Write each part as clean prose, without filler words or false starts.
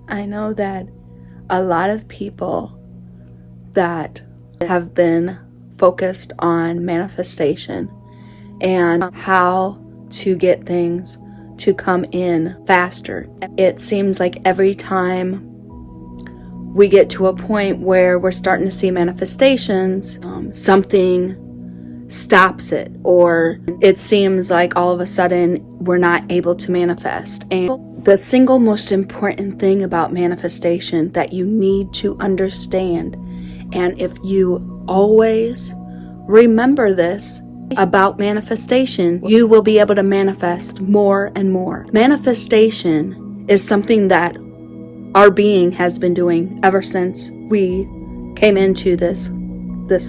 I know that a lot of people that have been focused on manifestation and how to get things to come in faster. It seems like every time we get to a point where we're starting to see manifestations, something stops it, or it seems like all of a sudden we're not able to manifest. And the single most important thing about manifestation that you need to understand, and if you always remember this about manifestation, you will be able to manifest more and more. Manifestation is something that our being has been doing ever since we came into this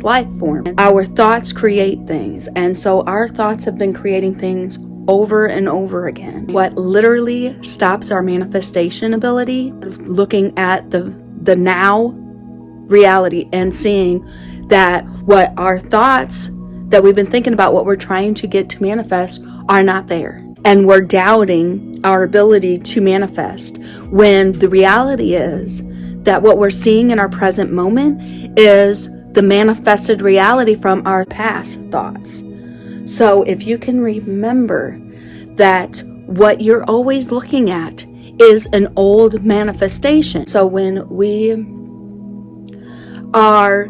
life form. Our thoughts create things, and so our thoughts have been creating things over and over again. What literally stops our manifestation ability, looking at the now reality and seeing that what our thoughts that we've been thinking about, what we're trying to get to manifest, are not there. And we're doubting our ability to manifest, when the reality is that what we're seeing in our present moment is the manifested reality from our past thoughts. So if you can remember that what you're always looking at is an old manifestation. So when we are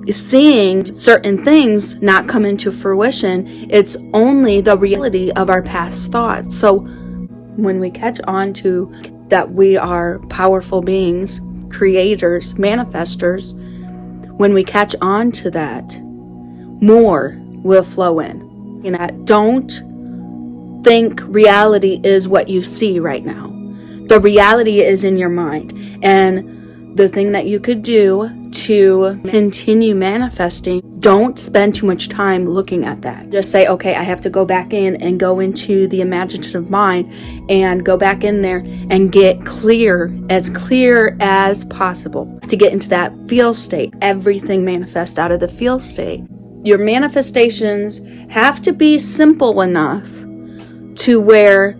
seeing certain things not come into fruition, it's only the reality of our past thoughts. So when we catch on to that we are powerful beings, creators, manifestors, when we catch on to that, more will flow in. You know, don't think reality is what you see right now. The reality is in your mind. And the thing that you could do to continue manifesting, don't spend too much time looking at that. Just say, okay, I have to go back in and go into the imaginative mind and go back in there and get clear as possible to get into that feel state. Everything manifests out of the feel state. Your manifestations have to be simple enough to where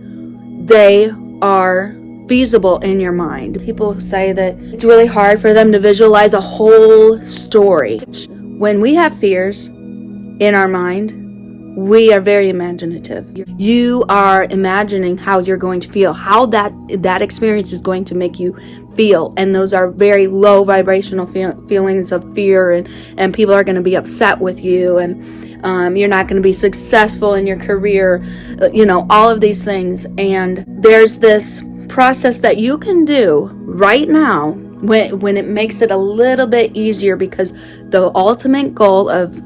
they are feasible in your mind. People say that it's really hard for them to visualize a whole story. When we have fears in our mind, we are very imaginative. You are imagining how you're going to feel, how that experience is going to make you feel, and those are very low vibrational feelings of fear, and people are going to be upset with you, and you're not going to be successful in your career, all of these things. And there's this process that you can do right now when it makes it a little bit easier, because the ultimate goal of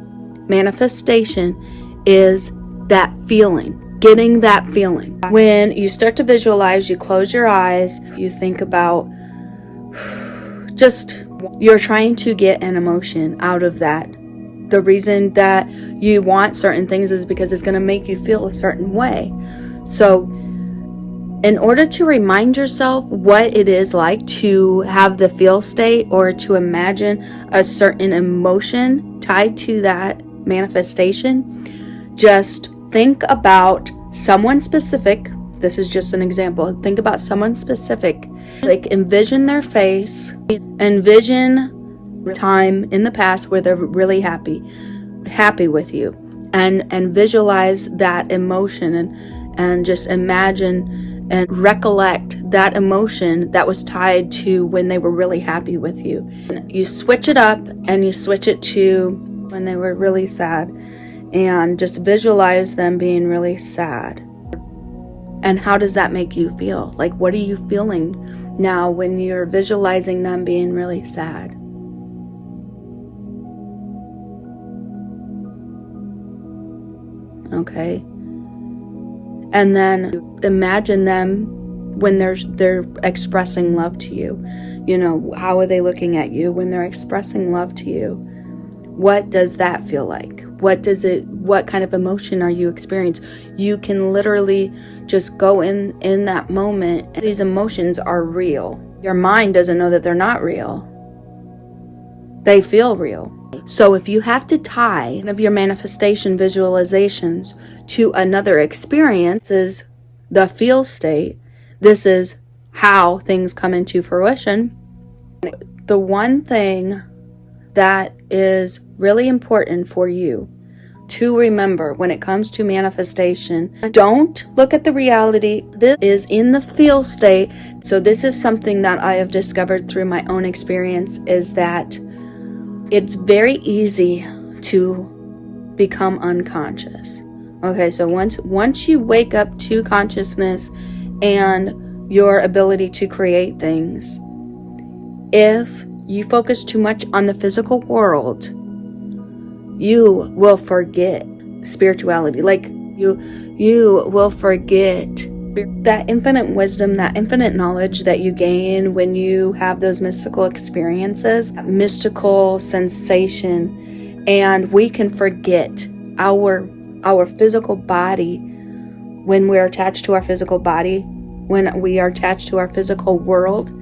manifestation is that feeling, getting that feeling. When you start to visualize, you close your eyes, you think about you're trying to get an emotion out of that. The reason that you want certain things is because it's going to make you feel a certain way. So in order to remind yourself what it is like to have the feel state, or to imagine a certain emotion tied to that manifestation, just think about someone specific. This is just an example. Think about someone specific. Like, envision their face, envision time in the past where they're really happy with you, and visualize that emotion, and just imagine and recollect that emotion that was tied to when they were really happy with you. You switch it up and you switch it to when they were really sad, and just visualize them being really sad. And how does that make you feel? Like, what are you feeling now when you're visualizing them being really sad? Okay. And then imagine them when they're expressing love to you. How are they looking at you when they're expressing love to you? What does that feel like? What kind of emotion are you experiencing? You can literally just go in that moment. These emotions are real. Your mind doesn't know that they're not real. They feel real. So if you have to tie one of your manifestation visualizations to another experience, is the feel state, this is how things come into fruition. The one thing that is really important for you to remember when it comes to manifestation, don't look at the reality. This is in the feel state. So this is something that I have discovered through my own experience, is that it's very easy to become unconscious. Okay, so once you wake up to consciousness and your ability to create things, if you focus too much on the physical world, you will forget spirituality. Like you will forget that infinite wisdom, that infinite knowledge that you gain when you have those mystical experiences, that mystical sensation. And we can forget our physical body when we're attached to our physical body, when we are attached to our physical world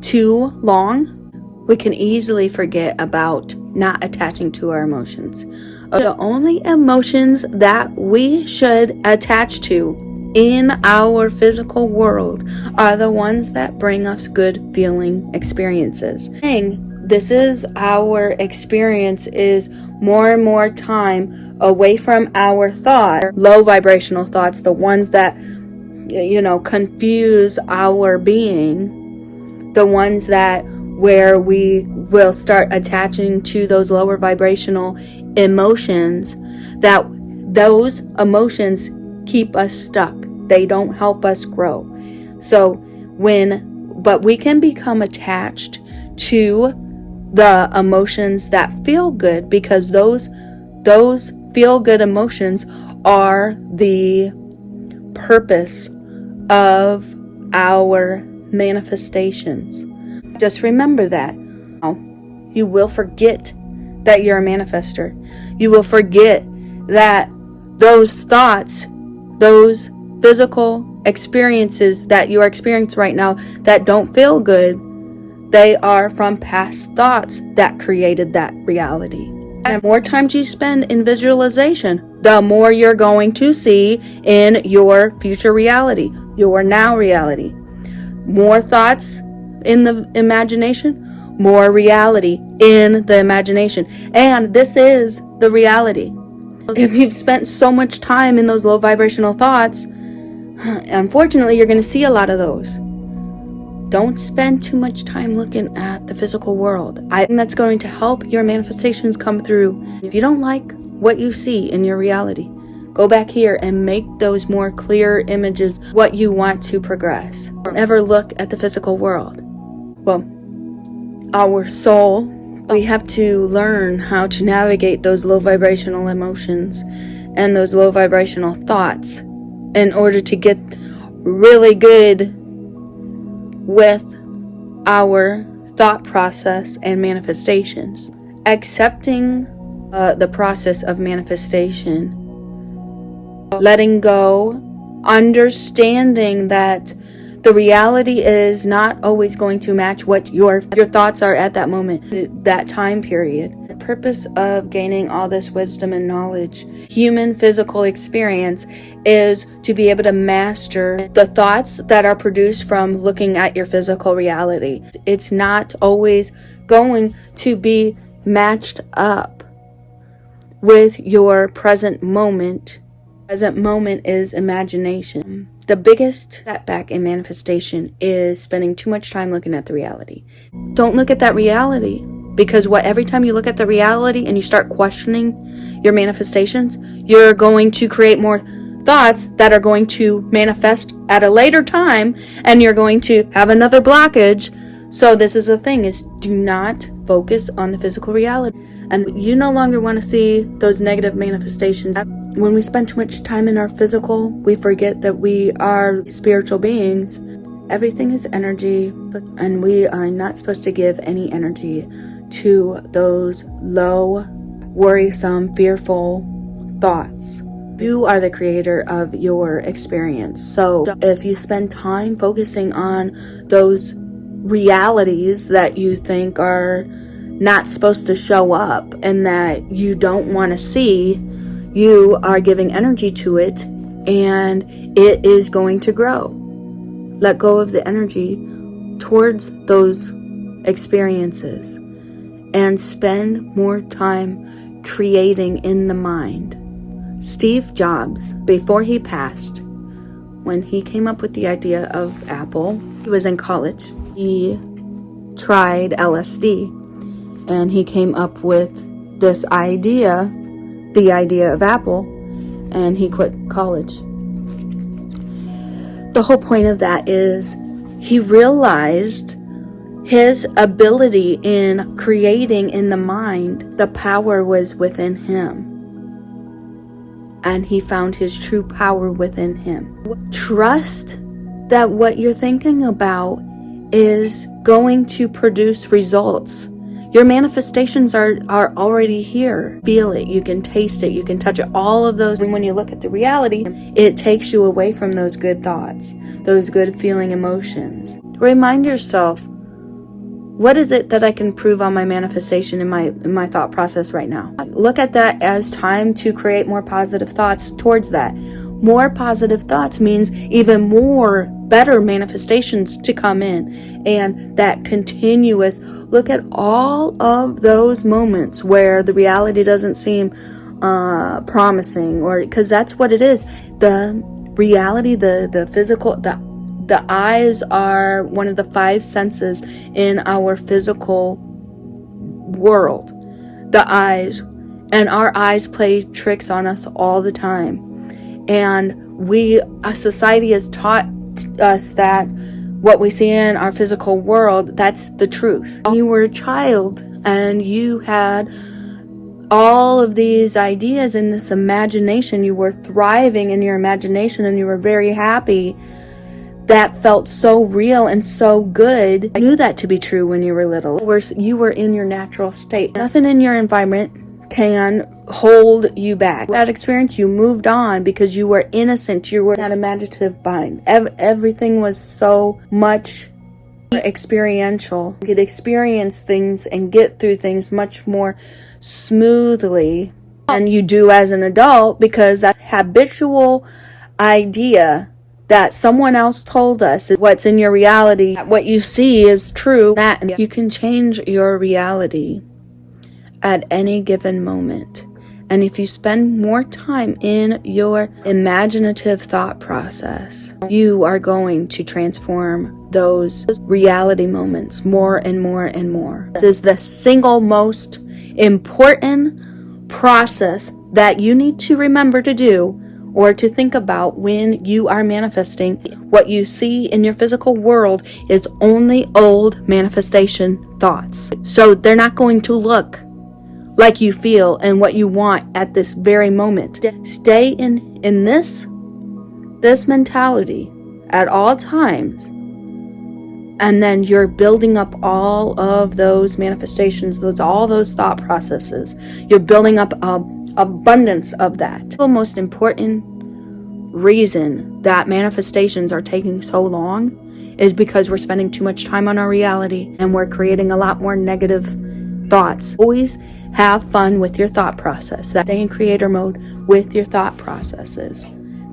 too long. We can easily forget about not attaching to our emotions. The only emotions that we should attach to in our physical world are the ones that bring us good feeling experiences. This is our experience is more and more time away from our thought, low vibrational thoughts, the ones that, confuse our being, the ones that where we will start attaching to those lower vibrational emotions, that those emotions keep us stuck. They don't help us grow. But we can become attached to the emotions that feel good, because those feel good emotions are the purpose of our manifestations. Just remember that. You will forget that you're a manifester. You will forget that those thoughts, those physical experiences that you are experiencing right now that don't feel good, they are from past thoughts that created that reality. And the more time you spend in visualization, the more you're going to see in your future reality, your now reality. More thoughts in the imagination, more reality in the imagination. And this is the reality. If you've spent so much time in those low vibrational thoughts, unfortunately, you're going to see a lot of those. Don't spend too much time looking at the physical world. I think that's going to help your manifestations come through. If you don't like what you see in your reality, go back here and make those more clear images, what you want to progress. Don't ever look at the physical world. Well, our soul, we have to learn how to navigate those low vibrational emotions and those low vibrational thoughts in order to get really good with our thought process and manifestations. Accepting the process of manifestation, letting go, understanding that the reality is not always going to match what your thoughts are at that moment, that time period. The purpose of gaining all this wisdom and knowledge, human physical experience, is to be able to master the thoughts that are produced from looking at your physical reality. It's not always going to be matched up with your present moment. Present moment is imagination. The biggest setback in manifestation is spending too much time looking at the reality. Don't look at that reality, because every time you look at the reality and you start questioning your manifestations, you're going to create more thoughts that are going to manifest at a later time, and you're going to have another blockage. So this is the thing, is do not focus on the physical reality. And you no longer want to see those negative manifestations. When we spend too much time in our physical, we forget that we are spiritual beings. Everything is energy, and we are not supposed to give any energy to those low, worrisome, fearful thoughts. You are the creator of your experience. So if you spend time focusing on those realities that you think are not supposed to show up and that you don't want to see, you are giving energy to it, and it is going to grow. let go of the energy towards those experiences and spend more time creating in the mind. Steve Jobs, before he passed, when he came up with the idea of Apple, he was in college. He tried LSD and he came up with this idea, the idea of Apple, and he quit college. The whole point of that is he realized his ability in creating in the mind, the power was within him. And he found his true power within him. Trust that what you're thinking about is going to produce results. Your manifestations are already here. Feel it, you can taste it, you can touch it, all of those. And when you look at the reality, it takes you away from those good thoughts, those good feeling emotions. Remind yourself, what is it that I can prove on my manifestation in my thought process right now? Look at that as time to create more positive thoughts towards that. More positive thoughts means even more better manifestations to come in. And that continuous, look at all of those moments where the reality doesn't seem promising, or because that's what it is. The reality, the physical, the eyes are one of the 5 senses in our physical world. The eyes. And our eyes play tricks on us all the time. And society has taught us that what we see in our physical world, that's the truth. When you were a child and you had all of these ideas in this imagination, you were thriving in your imagination and you were very happy. That felt so real and so good. I knew that to be true when you were little. You were in your natural state. Nothing in your environment can hold you back. That experience, you moved on because you were innocent. You were that imaginative mind. Everything was so much experiential. You could experience things and get through things much more smoothly than you do as an adult, because that habitual idea that someone else told us what's in your reality, what you see is true, that you can change your reality at any given moment. And if you spend more time in your imaginative thought process, you are going to transform those reality moments more and more and more. This is the single most important process that you need to remember to do or to think about when you are manifesting. What you see in your physical world is only old manifestation thoughts. So they're not going to look like you feel and what you want at this very moment. Stay in this mentality at all times, and then you're building up all of those manifestations, all those thought processes. You're building up abundance of that. The most important reason that manifestations are taking so long is because we're spending too much time on our reality and we're creating a lot more negative thoughts. Always have fun with your thought process. Stay in creator mode with your thought processes.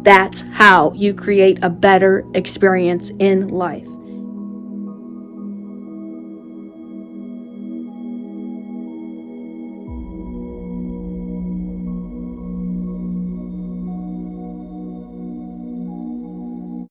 That's how you create a better experience in life.